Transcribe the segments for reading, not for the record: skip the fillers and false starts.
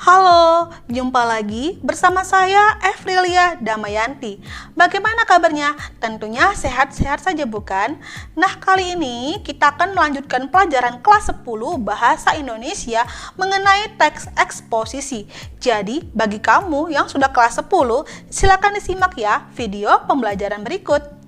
Halo, jumpa lagi bersama saya Evrilia Damayanti. Bagaimana kabarnya? Tentunya sehat-sehat saja bukan? Nah, kali ini kita akan melanjutkan pelajaran kelas 10 Bahasa Indonesia mengenai teks eksposisi. Jadi, bagi kamu yang sudah kelas 10, silakan disimak ya video pembelajaran berikut.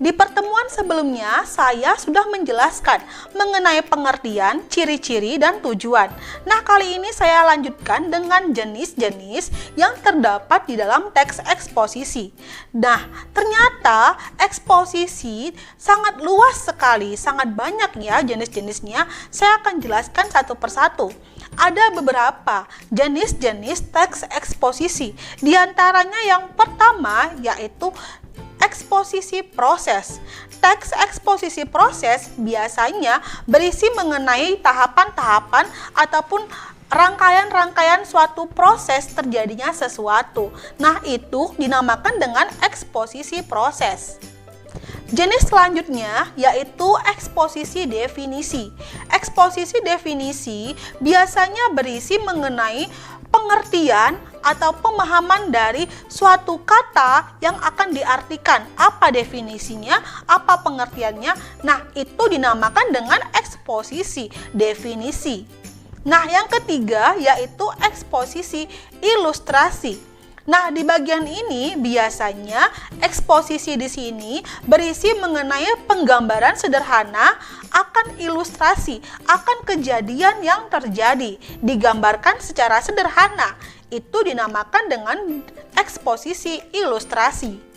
Di pertemuan sebelumnya, saya sudah menjelaskan mengenai pengertian, ciri-ciri, dan tujuan. Nah, kali ini saya lanjutkan dengan jenis-jenis yang terdapat di dalam teks eksposisi. Nah, ternyata eksposisi sangat luas sekali, sangat banyak ya jenis-jenisnya. Saya akan jelaskan satu persatu. Ada beberapa jenis-jenis teks eksposisi. Di antaranya yang pertama yaitu eksposisi proses. Teks eksposisi proses biasanya berisi mengenai tahapan-tahapan ataupun rangkaian-rangkaian suatu proses terjadinya sesuatu. Nah, itu dinamakan dengan eksposisi proses. Jenis selanjutnya yaitu eksposisi definisi. Eksposisi definisi biasanya berisi mengenai pengertian atau pemahaman dari suatu kata yang akan diartikan. Apa definisinya, apa pengertiannya. Nah, itu dinamakan dengan eksposisi definisi. Nah, yang ketiga yaitu eksposisi ilustrasi. Nah, di bagian ini biasanya eksposisi di sini berisi mengenai penggambaran sederhana akan ilustrasi, akan kejadian yang terjadi, digambarkan secara sederhana. Itu dinamakan dengan eksposisi ilustrasi.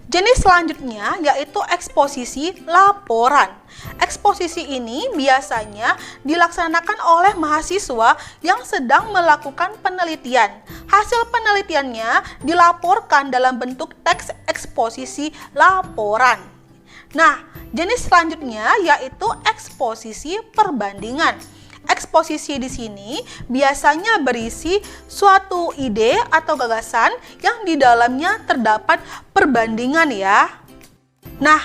Jenis selanjutnya yaitu eksposisi laporan. Eksposisi ini biasanya dilaksanakan oleh mahasiswa yang sedang melakukan penelitian. Hasil penelitiannya dilaporkan dalam bentuk teks eksposisi laporan. Nah, jenis selanjutnya yaitu eksposisi perbandingan. Eksposisi di sini biasanya berisi suatu ide atau gagasan yang di dalamnya terdapat perbandingan ya. Nah,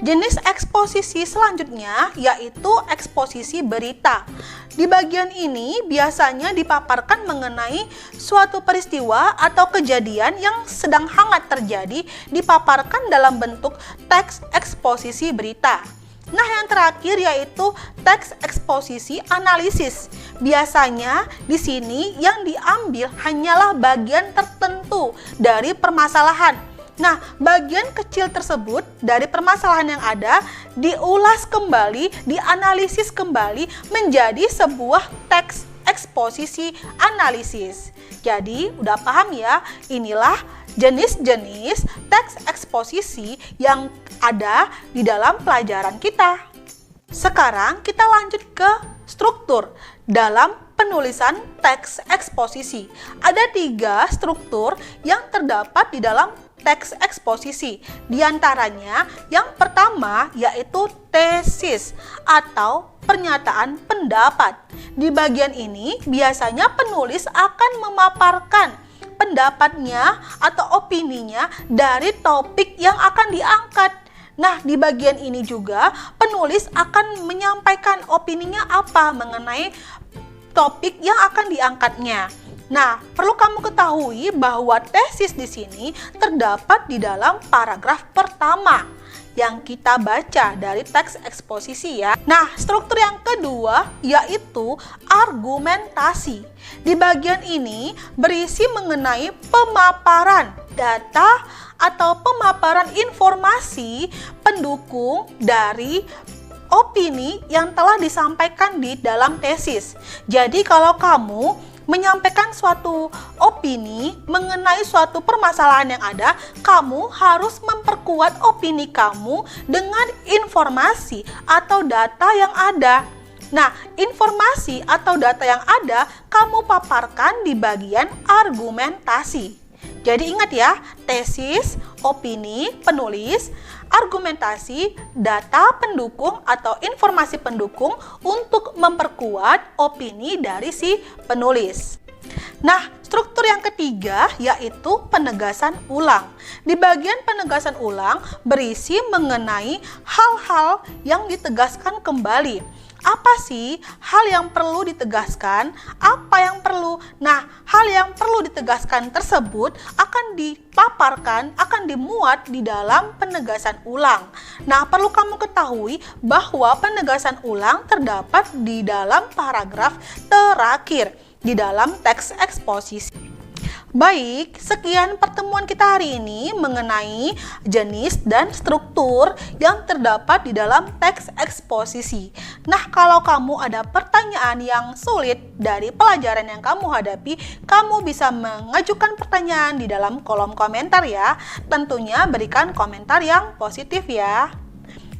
jenis eksposisi selanjutnya yaitu eksposisi berita. Di bagian ini biasanya dipaparkan mengenai suatu peristiwa atau kejadian yang sedang hangat terjadi, dipaparkan dalam bentuk teks eksposisi berita. Nah, yang terakhir yaitu teks eksposisi analisis. Biasanya di sini yang diambil hanyalah bagian tertentu dari permasalahan. Nah, bagian kecil tersebut dari permasalahan yang ada diulas kembali, dianalisis kembali menjadi sebuah teks eksposisi analisis. Jadi, udah paham ya? Inilah jenis-jenis teks eksposisi yang ada di dalam pelajaran kita. Sekarang kita lanjut ke struktur dalam penulisan teks eksposisi. Ada 3 struktur yang terdapat di dalam teks eksposisi. Di antaranya yang pertama yaitu tesis atau pernyataan pendapat. Di bagian ini biasanya penulis akan memaparkan pendapatnya atau opininya dari topik yang akan diangkat. Nah, di bagian ini juga penulis akan menyampaikan opininya apa mengenai topik yang akan diangkatnya. Nah, perlu kamu ketahui bahwa tesis di sini terdapat di dalam paragraf pertama yang kita baca dari teks eksposisi ya. Nah, struktur yang kedua yaitu argumentasi. Di bagian ini berisi mengenai pemaparan data atau pemaparan informasi pendukung dari opini yang telah disampaikan di dalam tesis. Jadi kalau kamu menyampaikan suatu opini mengenai suatu permasalahan yang ada, kamu harus memperkuat opini kamu dengan informasi atau data yang ada. Nah, informasi atau data yang ada kamu paparkan di bagian argumentasi. Jadi ingat ya, tesis, opini, penulis, argumentasi, data pendukung atau informasi pendukung untuk memperkuat opini dari si penulis. Nah, struktur yang ketiga yaitu penegasan ulang. Di bagian penegasan ulang berisi mengenai hal-hal yang ditegaskan kembali. Apa sih hal yang perlu ditegaskan? Apa yang perlu? Nah, hal yang perlu ditegaskan tersebut akan dipaparkan, akan dimuat di dalam penegasan ulang. Nah, perlu kamu ketahui bahwa penegasan ulang terdapat di dalam paragraf terakhir di dalam teks eksposisi. Baik, sekian pertemuan kita hari ini mengenai jenis dan struktur yang terdapat di dalam teks eksposisi. Nah, kalau kamu ada pertanyaan yang sulit dari pelajaran yang kamu hadapi, kamu bisa mengajukan pertanyaan di dalam kolom komentar ya. Tentunya berikan komentar yang positif ya.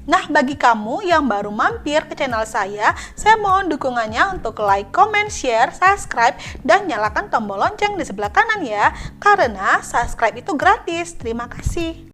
Nah, bagi kamu yang baru mampir ke channel saya mohon dukungannya untuk like, comment, share, subscribe, dan nyalakan tombol lonceng di sebelah kanan ya. Karena subscribe itu gratis. Terima kasih.